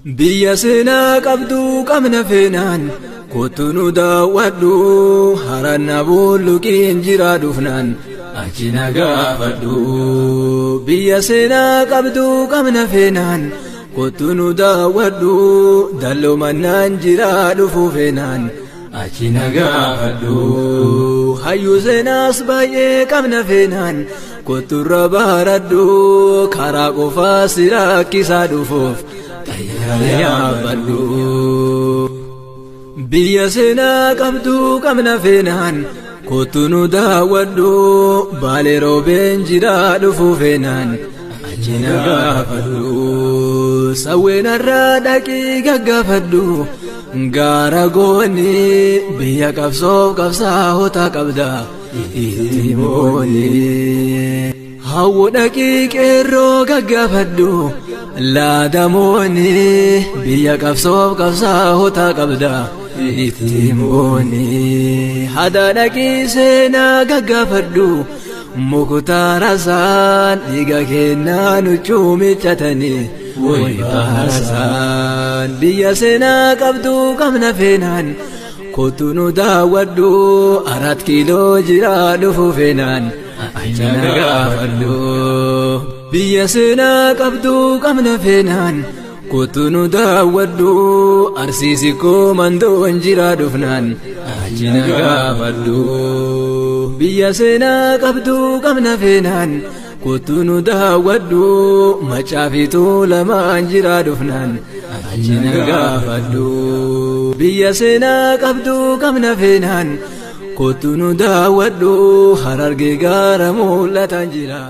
biyya seenaa qabdu qabna feenaan kottu nu daawwadhu haranna bulluqiin jira dhufnaan achi na gaafadhu biyya seenaa qabdu qabna feenaan kottu nu daawwadhu dalloo mannaan jira dhufu feenaan achi na gaafadhu hayyuu seenaas baay'ee qabna feenaan kottu irra baaradhu karaa qofaa si rakkisaa dhufuuf biyya seenaa qabdu qabna feenaan kottu nu daawwadhu baalee roobeen jira dhufu feenaan achi na gaafadhu sawween irraa dhaqii gaggaafadhu gaara gooni biyya qabsoof qabsaa'ota qabda itti mooni hawwu dhaqii qeerroo gaggaafadhu laadamooni biyya qabsoof qabsaa'ota qabda itti mooni hada dhaqii seenaa gaggaafadhu muktaarasaan dhiiga kennaa nu cuumichatanii wayitaarasaan biyya seenaa qabdu qabna feenaan kottu nu daawwadhu 4 kiiloo jira dhufu feenaan achi na gaafadhu biyya seenaa qabdu qabna feenaan kottu nu daawwadhu arsiisi koo mandoon jira dhufnaan achi na gaafadhu biyya seenaa qabdu qabna feenaan kottu nu daawwadhu macaafitu lamaan jira dhufnaan achi na gaafadhu biyya seenaa qabdu qabna feenaan kottu nu daawwadhu harargee gaara mul'atan jira.